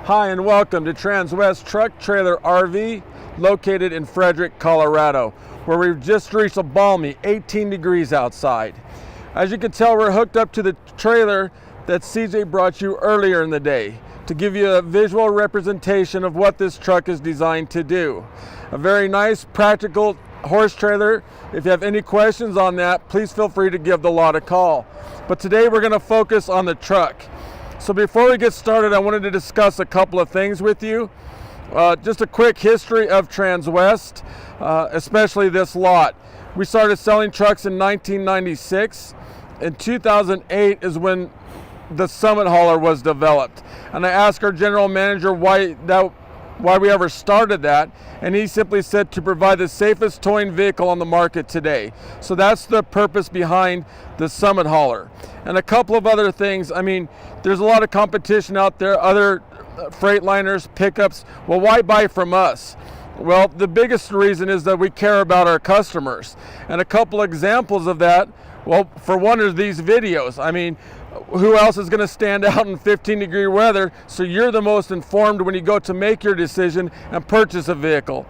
Hi and welcome to Transwest Truck Trailer RV located in Frederick, Colorado, where we've just reached a balmy 18 degrees outside. As you can tell, we're hooked up to the trailer that CJ brought you earlier in the day to give you a visual representation of what this truck is designed to do. A very nice, practical horse trailer. If you have any questions on that, please feel free to give the lot a call. But today we're going to focus on the truck. So before we get started, I wanted to discuss a couple of things with you. Just a quick history of Transwest, especially this lot. We started selling trucks in 1996. In 2008 is when the Summit hauler was developed. And I asked our general manager why we ever started that, and he simply said to provide the safest towing vehicle on the market today. So that's the purpose behind the Summit hauler. And a couple of other things. I mean, there's a lot of competition out there, other Freightliners, pickups. Well, why buy from us? Well, the biggest reason is that we care about our customers. And a couple examples of that, well, for one is these videos. I mean, who else is going to stand out in 15-degree weather? So you're the most informed when you go to make your decision and purchase a vehicle.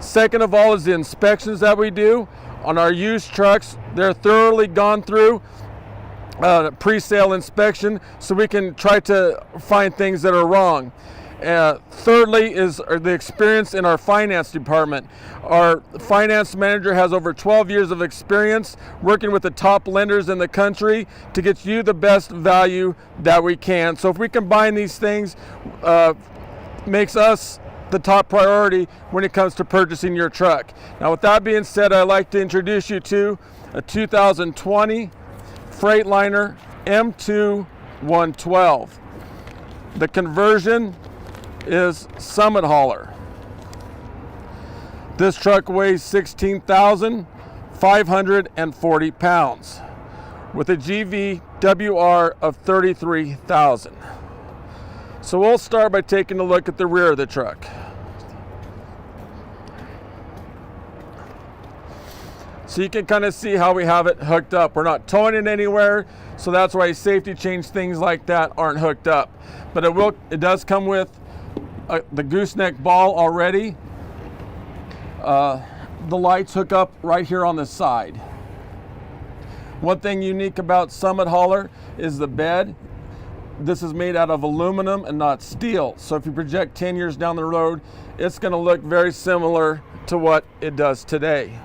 Second of all is the inspections that we do on our used trucks. They're thoroughly gone through pre-sale inspection, so we can try to find things that are wrong. Thirdly is the experience in our finance department. Our finance manager has over 12 years of experience working with the top lenders in the country to get you the best value that we can. So if we combine these things, makes us the top priority when it comes to purchasing your truck. Now with that being said, I'd like to introduce you to a 2020 Freightliner M2 112. The conversion is Summit hauler. This truck weighs 16,540 pounds with a GVWR of 33,000. So we'll start by taking a look at the rear of the truck. So you can kind of see how we have it hooked up. We're not towing it anywhere, so that's why safety chains, things like that aren't hooked up. But it does come with the gooseneck ball already. The lights hook up right here on the side. One thing unique about Summit hauler is the bed. This is made out of aluminum and not steel. So if you project 10 years down the road, it's going to look very similar to what it does today.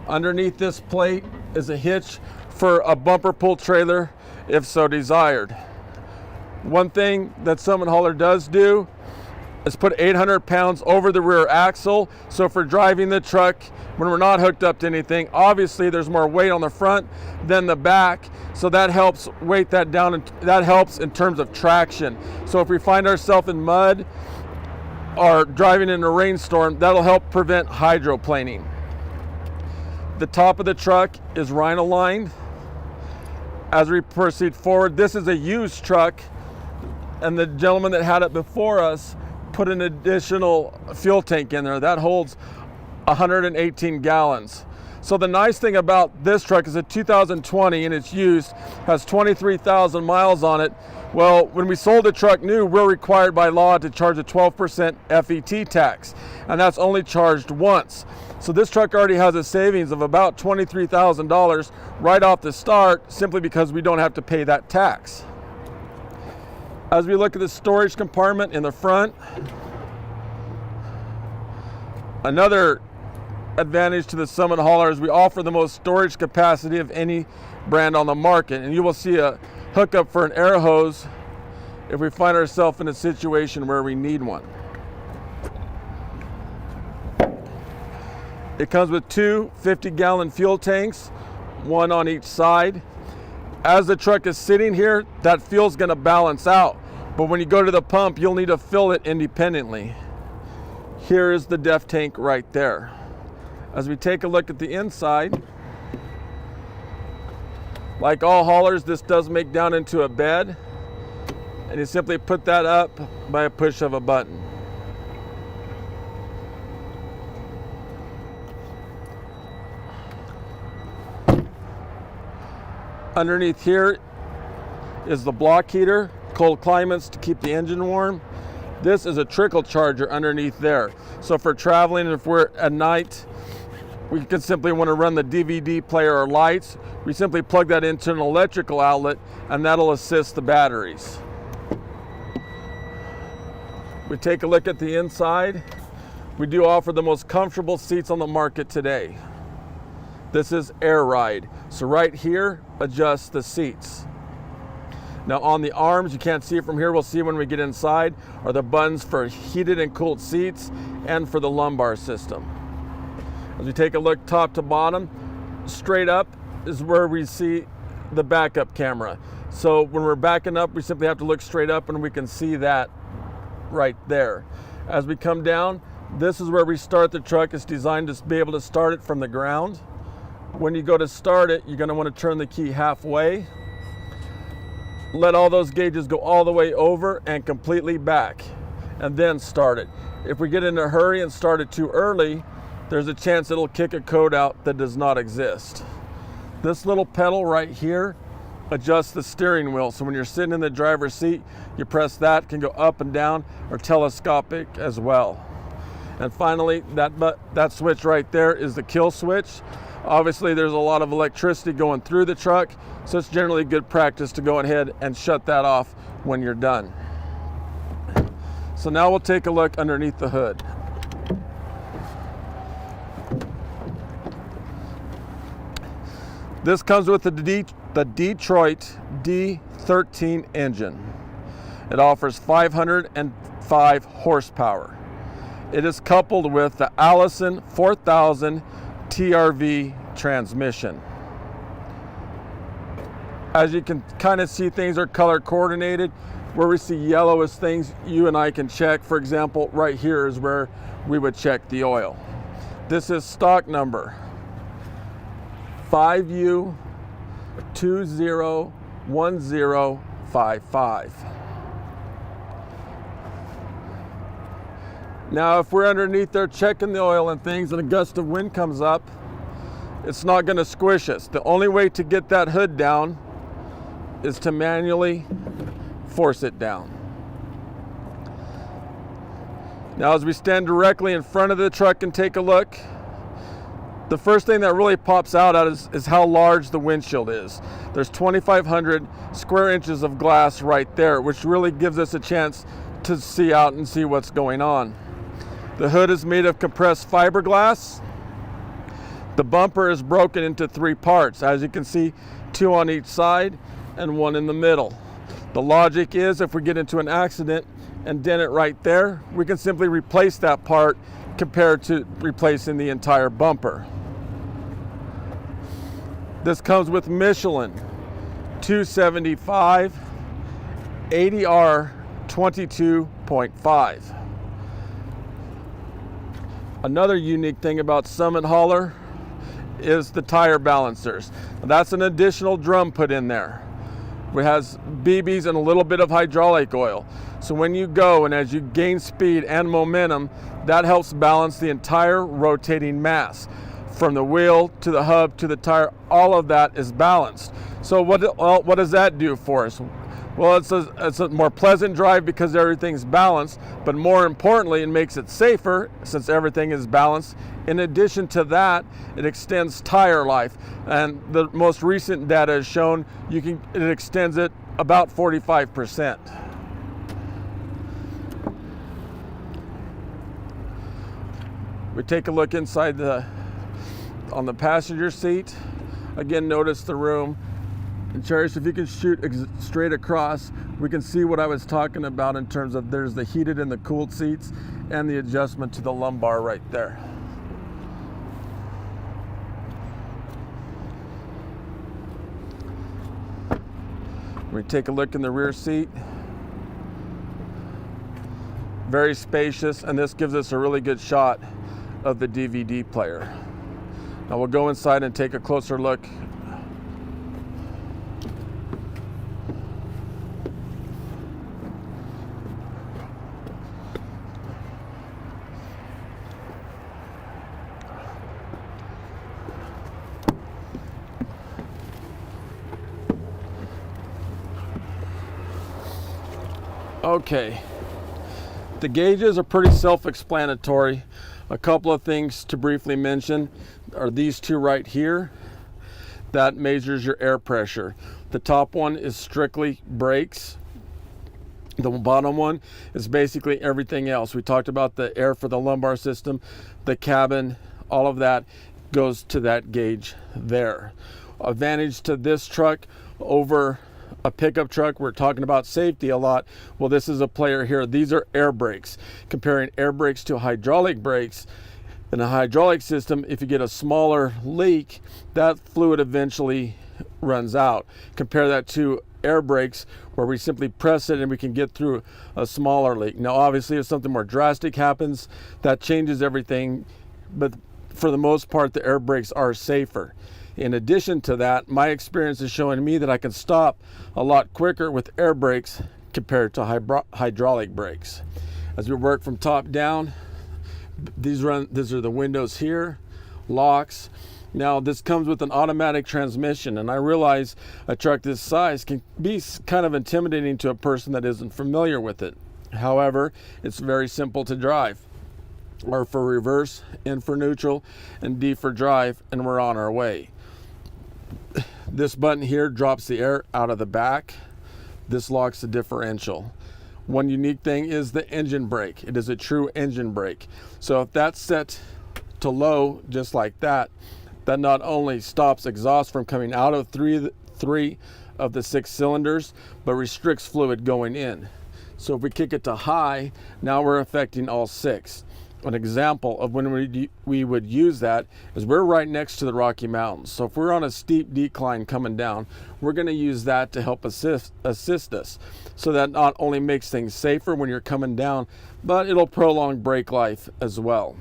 Underneath this plate is a hitch for a bumper pull trailer if so desired. One thing that Summit hauler does do is put 800 pounds over the rear axle. So if we're driving the truck when we're not hooked up to anything, obviously there's more weight on the front than the back. So that helps weight that down, and that helps in terms of traction. So if we find ourselves in mud or driving in a rainstorm, that'll help prevent hydroplaning. The top of the truck is rhino lined. As we proceed forward, this is a used truck, and the gentleman that had it before us put an additional fuel tank in there that holds 118 gallons. So the nice thing about this truck is a 2020 and it's used, has 23,000 miles on it. Well, when we sold the truck new, we're required by law to charge a 12% FET tax, and that's only charged once. So this truck already has a savings of about $23,000 right off the start, simply because we don't have to pay that tax. As we look at the storage compartment in the front, another advantage to the Summit hauler is we offer the most storage capacity of any brand on the market. And you will see a hookup for an air hose if we find ourselves in a situation where we need one. It comes with two 50-gallon fuel tanks, one on each side. As the truck is sitting here, that fuel's going to balance out. But when you go to the pump, you'll need to fill it independently. Here is the DEF tank right there. As we take a look at the inside, like all haulers, this does make down into a bed, and you simply put that up by a push of a button. Underneath here is the block heater, cold climates to keep the engine warm, This is a trickle charger underneath there. So for traveling, if we're at night, we can simply want to run the DVD player or lights, we simply plug that into an electrical outlet and that'll assist the batteries. We take a look at the inside. We do offer the most comfortable seats on the market today. This is Air Ride. So right here, adjust the seats. Now on the arms, you can't see it from here, we'll see when we get inside, are the buttons for heated and cooled seats and for the lumbar system. As we take a look top to bottom, straight up is where we see the backup camera. So when we're backing up, we simply have to look straight up and we can see that right there. As we come down, this is where we start the truck. It's designed to be able to start it from the ground. When you go to start it, you're going to want to turn the key halfway. Let all those gauges go all the way over and completely back, and then start it. If we get in a hurry and start it too early, there's a chance it'll kick a code out that does not exist. This little pedal right here adjusts the steering wheel. So when you're sitting in the driver's seat, you press that, can go up and down or telescopic as well. And finally, that switch right there is the kill switch. Obviously, there's a lot of electricity going through the truck, so it's generally good practice to go ahead and shut that off when you're done. So now we'll take a look underneath the hood. This comes with the Detroit D13 engine. It offers 505 horsepower. It is coupled with the Allison 4000 TRV transmission. As you can kind of see, things are color coordinated. Where we see yellow is things you and I can check. For example, right here is where we would check the oil. This is stock number 5U201055. Now, if we're underneath there checking the oil and things and a gust of wind comes up, it's not going to squish us. The only way to get that hood down is to manually force it down. Now, as we stand directly in front of the truck and take a look, the first thing that really pops out at us is how large the windshield is. There's 2,500 square inches of glass right there, which really gives us a chance to see out and see what's going on. The hood is made of compressed fiberglass. The bumper is broken into 3 parts. As you can see, 2 on each side and 1 in the middle. The logic is if we get into an accident and dent it right there, we can simply replace that part compared to replacing the entire bumper. This comes with Michelin 275 ADR 22.5. Another unique thing about Summit Hauler is the tire balancers. That's an additional drum put in there. It has BBs and a little bit of hydraulic oil. So when you go and as you gain speed and momentum, that helps balance the entire rotating mass. From the wheel to the hub to the tire, all of that is balanced. So what does that do for us? Well, it's a more pleasant drive because everything's balanced, but more importantly, it makes it safer since everything is balanced. In addition to that, it extends tire life, and the most recent data has shown it extends it about 45%. We take a look inside on the passenger seat. Again, notice the room. And Cherish, if you can shoot straight across, we can see what I was talking about in terms of there's the heated and the cooled seats and the adjustment to the lumbar right there. We take a look in the rear seat. Very spacious, and this gives us a really good shot of the DVD player. Now we'll go inside and take a closer look. Okay, The gauges are pretty self-explanatory. A couple of things to briefly mention are these two right here. That measures your air pressure. The top one is strictly brakes. The bottom one is basically everything else. We talked about the air for the lumbar system, the cabin, all of that goes to that gauge there. Advantage to this truck over a pickup truck, we're talking about safety a lot. Well, this is a player here. These are air brakes. Comparing air brakes to hydraulic brakes, in a hydraulic system, if you get a smaller leak, that fluid eventually runs out. Compare that to air brakes, where we simply press it and we can get through a smaller leak. Now, obviously, if something more drastic happens, that changes everything, but for the most part, the air brakes are safer. In addition to that, my experience is showing me that I can stop a lot quicker with air brakes compared to hydraulic brakes. As we work from top down, these are the windows here, locks. Now this comes with an automatic transmission, and I realize a truck this size can be kind of intimidating to a person that isn't familiar with it. However, it's very simple to drive. R for reverse, N for neutral, and D for drive, and we're on our way. This button here drops the air out of the back. This locks the differential. One unique thing is the engine brake. It is a true engine brake. So if that's set to low, just like that, that not only stops exhaust from coming out of three of the 6 cylinders, but restricts fluid going in. So if we kick it to high, now we're affecting all 6. An example of when we would use that is we're right next to the Rocky Mountains. So if we're on a steep decline coming down, we're going to use that to help assist us. So that not only makes things safer when you're coming down, but it'll prolong brake life as well.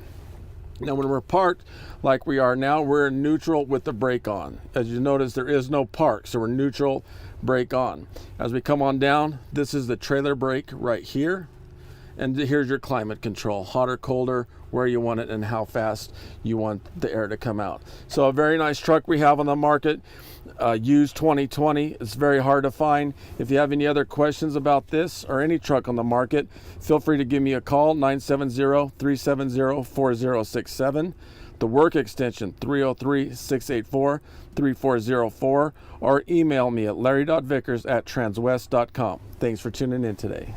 Now when we're parked like we are now, we're in neutral with the brake on. As you notice, there is no park, so we're neutral, brake on. As we come on down, this is the trailer brake right here. And here's your climate control, hotter, colder, where you want it and how fast you want the air to come out. So a very nice truck we have on the market, used 2020. It's very hard to find. If you have any other questions about this or any truck on the market, feel free to give me a call, 970-370-4067. The work extension, 303-684-3404, or email me at larry.vickers@transwest.com. Thanks for tuning in today.